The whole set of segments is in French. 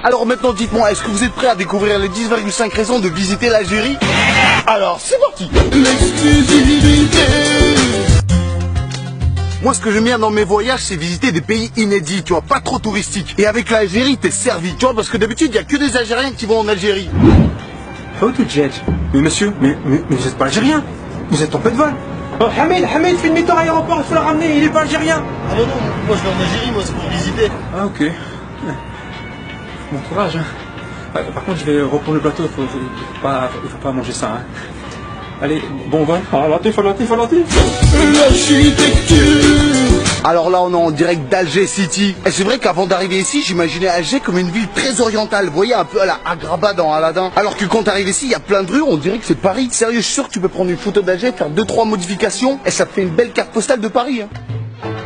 Alors maintenant dites-moi, est-ce que vous êtes prêts à découvrir les 10,5 raisons de visiter l'Algérie? Alors c'est parti. L'exclusivité. Moi, ce que j'aime bien dans mes voyages, c'est visiter des pays inédits, tu vois, pas trop touristiques. Et avec l'Algérie, t'es servi, tu vois, parce que d'habitude, il y a que des Algériens qui vont en Algérie. Mais monsieur, mais vous êtes pas algérien. Vous êtes trompé de vol. Oh, Hamid, fais demi-tour à l'aéroport, il faut le ramener, il est pas algérien. Ah non, moi je vais en Algérie, moi c'est pour visiter. Ah ok. Bon courage, hein. Par contre, je vais reprendre le plateau, il faut pas manger ça, hein. Allez, bon vol. Ah, latif. L'architecture. Alors là, on est en direct d'Alger City. Et c'est vrai qu'avant d'arriver ici, j'imaginais Alger comme une ville très orientale. Vous voyez, un peu à la Agrabah dans Aladdin. Alors que quand t'arrives ici, il y a plein de rues, on dirait que c'est Paris. Sérieux, je suis sûr que tu peux prendre une photo d'Alger, faire 2-3 modifications, et ça te fait une belle carte postale de Paris, hein.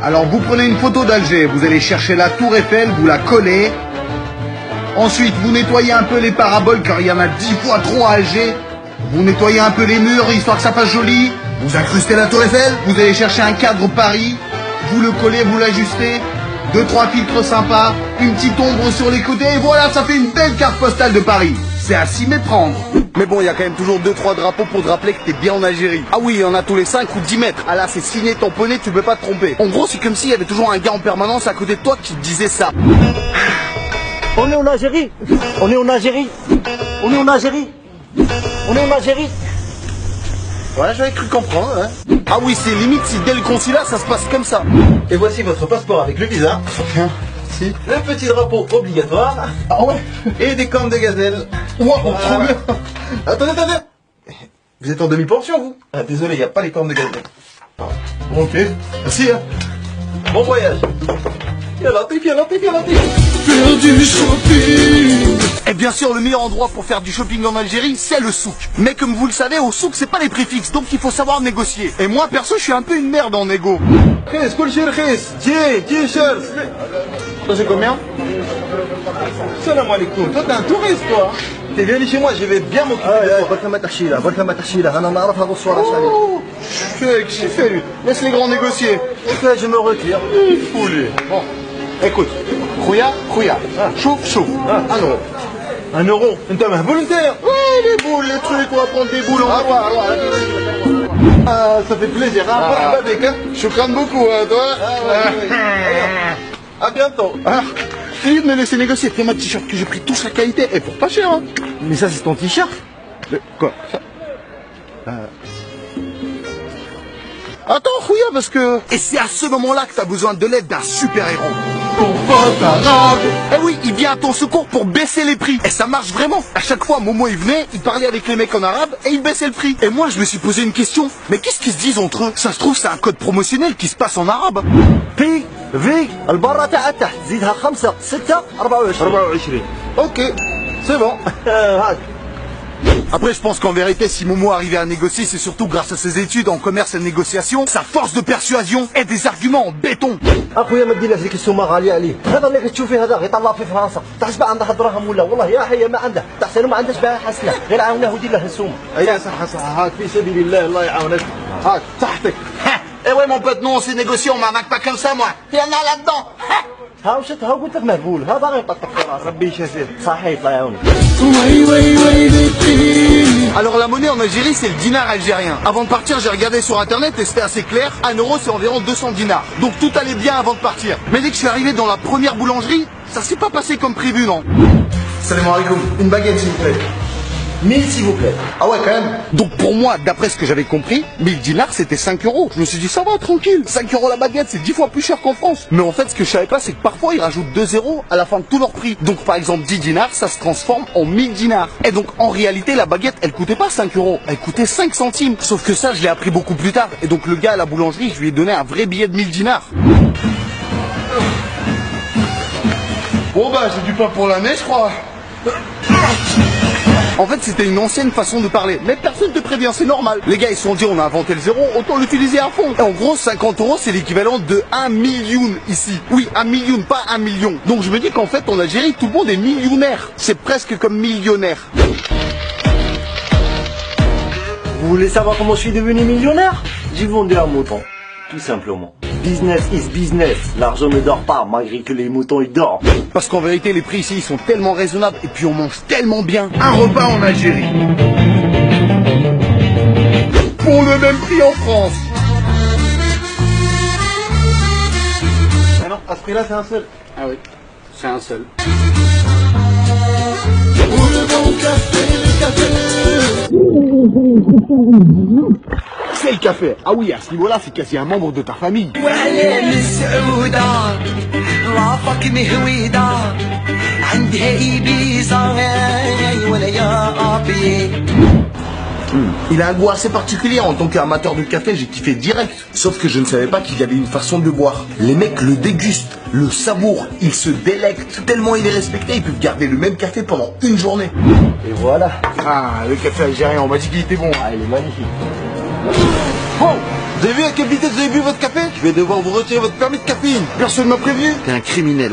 Alors vous prenez une photo d'Alger, vous allez chercher la tour Eiffel, vous la collez. Ensuite, vous nettoyez un peu les paraboles, car il y en a 10 fois trop à Alger. Vous nettoyez un peu les murs, histoire que ça fasse joli. Vous incrustez la tour Eiffel. Vous allez chercher un cadre Paris. Vous le collez, vous l'ajustez. 2-3 filtres sympas. Une petite ombre sur les côtés. Et voilà, ça fait une belle carte postale de Paris. C'est à s'y méprendre. Mais bon, il y a quand même toujours 2-3 drapeaux pour te rappeler que t'es bien en Algérie. Ah oui, il y en a tous les 5 ou 10 mètres. Ah là, c'est signé, tamponné, tu peux pas te tromper. En gros, c'est comme s'il y avait toujours un gars en permanence à côté de toi qui te disait ça. On est en Algérie. Ouais, j'avais cru comprendre, hein. Ah oui, c'est limite si dès le consulat, ça se passe comme ça. Et voici votre passeport avec le visa. Tiens, si. Le petit drapeau obligatoire. Ah ouais. Et des cornes de gazelle. Wow, trop bien. Attendez. Vous êtes en demi-pension, vous? Ah, désolé, il n'y a pas les cornes de gazelle. Ok. Merci, hein. Bon voyage. Yallah, Faire du shopping. Et bien sûr, le meilleur endroit pour faire du shopping en Algérie, c'est le souk. Mais comme vous le savez, au souk, c'est pas les préfixes, donc il faut savoir négocier. Et moi, perso, je suis un peu une merde en négo. Tiens, cher. Ça, c'est combien? Salam alaikum. Toi, t'es un touriste, toi. T'es venu chez moi, je vais bien m'occuper de toi. Oh, j'ai fait lui. Laisse les grands négocier. Ok, je me retire. Foulé. Bon, écoute. Khouya. Chouf. 1 euro. 1 euro. T'es un volontaire. Ouais, les boules, les trucs, on va prendre des boules. Ah, ça fait plaisir, hein. Marhaba bik, hein. Choukran beaucoup, hein, toi. À bientôt. Ah, essayez de me laisser négocier. Fais ma t-shirt que j'ai pris toute la qualité et pour pas cher, hein. Mais ça, c'est ton t-shirt. Quoi ça Attends, Khouya, parce que... Et c'est à ce moment-là que t'as besoin de l'aide d'un super-héros. Ton pote arabe. Eh oui, il vient à ton secours pour baisser les prix. Et ça marche vraiment. À chaque fois, Momo, il venait, il parlait avec les mecs en arabe et il baissait le prix. Et moi, je me suis posé une question. Mais qu'est-ce qu'ils se disent entre eux? Ça se trouve, c'est un code promotionnel qui se passe en arabe. في البرة تاع تحت زيدها 5 6 24. Ok, c'est bon. Après, je pense qu'en vérité, si Momo arrivait à négocier, c'est surtout grâce à ses études en commerce et négociation, sa force de persuasion et des arguments en béton. اخويا ما دير هذيك السومه غاليه عليه. هذا اللي كتشوفيه هذا غير طلع في فرنسا. تحسب عنده دراهم ولا والله يا حيا ما عنده. تحسن ما عندهش بها حسنه غير عاوناه ودير له السومه. اي صح هاك في سبيل الله الله يعاونك. هاك صحتك. Eh ouais mon pote, nous on s'est négocié, on m'arnaque pas comme ça moi. Il y en a là-dedans. ها وشتها قلت لك مهبول هذا غيطقطق في راسك. ربي يشافيه. صحيح الله يعاونك. Alors la monnaie en Algérie c'est le dinar algérien. Avant de partir j'ai regardé sur internet et c'était assez clair. 1 euro c'est environ 200 dinars. Donc tout allait bien avant de partir. Mais dès que je suis arrivé dans la première boulangerie, ça s'est pas passé comme prévu non. Salam alaikum. Une baguette s'il vous plaît. 1000 s'il vous plaît. Ah ouais quand même. Donc pour moi, d'après ce que j'avais compris, 1000 dinars c'était 5 euros. Je me suis dit ça va tranquille. 5 euros la baguette c'est 10 fois plus cher qu'en France. Mais en fait ce que je savais pas c'est que parfois ils rajoutent 2 zéros à la fin de tout leur prix. Donc par exemple 10 dinars ça se transforme en 1000 dinars. Et donc en réalité la baguette elle coûtait pas 5 euros, elle coûtait 5 centimes. Sauf que ça je l'ai appris beaucoup plus tard. Et donc le gars à la boulangerie je lui ai donné un vrai billet de 1000 dinars. Bon bah j'ai du pain pour l'année je crois. En fait, c'était une ancienne façon de parler. Mais personne te prévient, c'est normal. Les gars, ils se sont dit, on a inventé le zéro, autant l'utiliser à fond. Et en gros, 50 euros, c'est l'équivalent de 1 million ici. Oui, 1 million, pas 1 million. Donc je me dis qu'en fait, en Algérie, tout le monde est millionnaire. C'est presque comme millionnaire. Vous voulez savoir comment je suis devenu millionnaire? J'ai vendu un mouton, tout simplement. Business is business. L'argent ne dort pas, malgré que les moutons ils dorment. Parce qu'en vérité, les prix ici, ils sont tellement raisonnables et puis on mange tellement bien. Un repas en Algérie. Pour le même prix en France. Ah non, à ce prix-là, c'est un seul. Ah oui, c'est un seul. C'est le café. Ah oui, à ce niveau-là, c'est quasi un membre de ta famille. Il a un goût assez particulier. En tant qu'amateur de café, j'ai kiffé direct. Sauf que je ne savais pas qu'il y avait une façon de boire. Les mecs le dégustent, le savourent, ils se délectent. Tellement il est respecté, ils peuvent garder le même café pendant une journée. Et voilà. Ah, le café algérien, on m'a dit qu'il était bon. Ah, il est magnifique. Oh, vous avez vu à quelle vitesse vous avez bu votre café? Je vais devoir vous retirer votre permis de caféine. Personne m'a prévenu. T'es un criminel.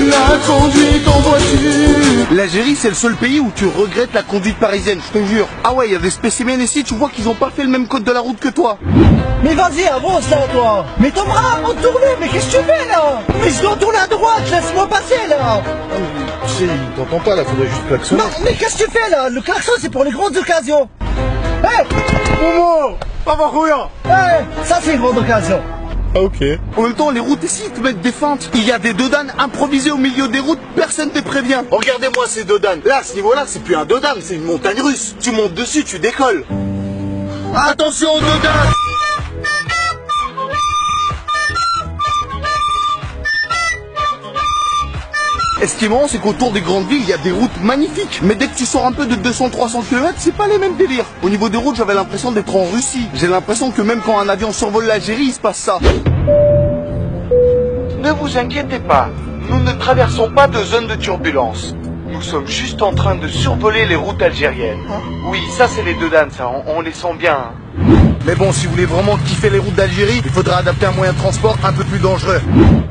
La conduite en voiture. L'Algérie, c'est le seul pays où tu regrettes la conduite parisienne, je te jure. Ah ouais, il y a des spécimens ici, tu vois qu'ils ont pas fait le même code de la route que toi. Mais vas-y, avance là, toi. Mais ton bras avant de tourner, mais qu'est-ce que tu fais là? Mais je dois tourner à droite, laisse-moi passer là. Tu sais, il t'entend pas là, faudrait juste klaxonner. Non, mais qu'est-ce que tu fais là? Le klaxon, c'est pour les grandes occasions. Hé, Momo, pas ma couillon. ça c'est une grande occasion. Ah ok. En même temps, les routes ici, ils te mettent des feintes. Il y a des dodanes improvisées au milieu des routes, personne ne te prévient. Regardez-moi ces dodanes. Là, à ce niveau-là, c'est plus un dodane, c'est une montagne russe. Tu montes dessus, tu décolles. Attention aux dodanes. Et ce qui est marrant, c'est qu'autour des grandes villes, il y a des routes magnifiques. Mais dès que tu sors un peu de 200-300 km, c'est pas les mêmes délires. Au niveau des routes, j'avais l'impression d'être en Russie. J'ai l'impression que même quand un avion survole l'Algérie, il se passe ça. Ne vous inquiétez pas, nous ne traversons pas de zone de turbulence. Nous sommes juste en train de survoler les routes algériennes. Oui, ça c'est les dodanes, ça, on les sent bien. Mais bon, si vous voulez vraiment kiffer les routes d'Algérie, il faudra adapter un moyen de transport un peu plus dangereux.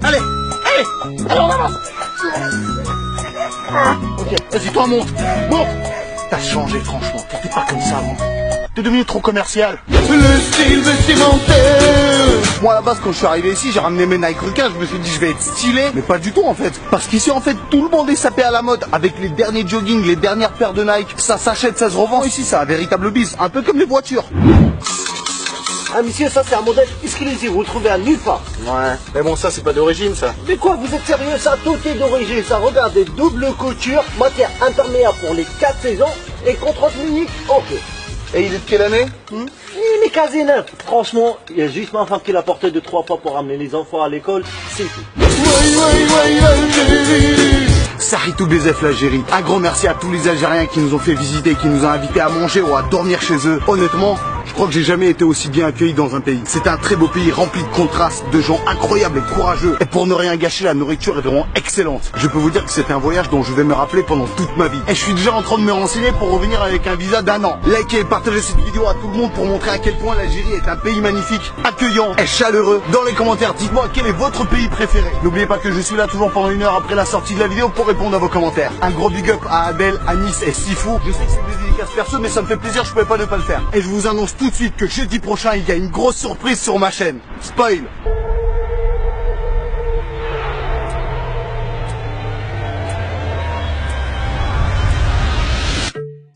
Allez, allez, on avance. Ok, vas-y, toi monte. Monte. T'as changé franchement, t'étais pas comme ça avant. T'es devenu trop commercial. Le style vestimentaire. Moi à la base quand je suis arrivé ici, j'ai ramené mes Nike requins, je me suis dit je vais être stylé. Mais pas du tout en fait. Parce qu'ici en fait tout le monde est sapé à la mode. Avec les derniers jogging, les dernières paires de Nike. Ça s'achète, ça se revend. Ici c'est un véritable biz, un peu comme les voitures. Ah monsieur, ça c'est un modèle exclusif, vous le trouvez à nulle part. Ouais. Mais bon ça c'est pas d'origine ça. Mais quoi, vous êtes sérieux? Ça, tout est d'origine. Ça, regardez, double couture, matière imperméable pour les 4 saisons et contrôle unique. Ok. Et il est de quelle année? Il est quasi neuf. Franchement, il y a juste ma femme qui l'a porté 2-3 fois pour amener les enfants à l'école. C'est tout. Saritou Bezef l'Algérie. Un grand merci à tous les Algériens qui nous ont fait visiter, qui nous ont invités à manger ou à dormir chez eux. Honnêtement, je crois que j'ai jamais été aussi bien accueilli dans un pays. C'est un très beau pays rempli de contrastes, de gens incroyables et courageux. Et pour ne rien gâcher, la nourriture est vraiment excellente. Je peux vous dire que c'est un voyage dont je vais me rappeler pendant toute ma vie. Et je suis déjà en train de me renseigner pour revenir avec un visa d'1 an. Likez et partagez cette vidéo à tout le monde pour montrer à quel point l'Algérie est un pays magnifique, accueillant et chaleureux. Dans les commentaires, dites-moi quel est votre pays préféré. N'oubliez pas que je suis là toujours pendant 1 heure après la sortie de la vidéo pour répondre à vos commentaires. Un gros big up à Adèle, à Nice et Sifou. Je sais que c'est des dédicaces perso, mais ça me fait plaisir, je pouvais pas ne pas le faire. Et je vous annonce tout de suite que jeudi prochain, il y a une grosse surprise sur ma chaîne. Spoil.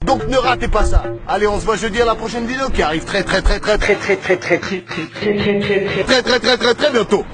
Donc ne ratez pas ça. Allez, on se voit jeudi à la prochaine vidéo qui arrive très bientôt.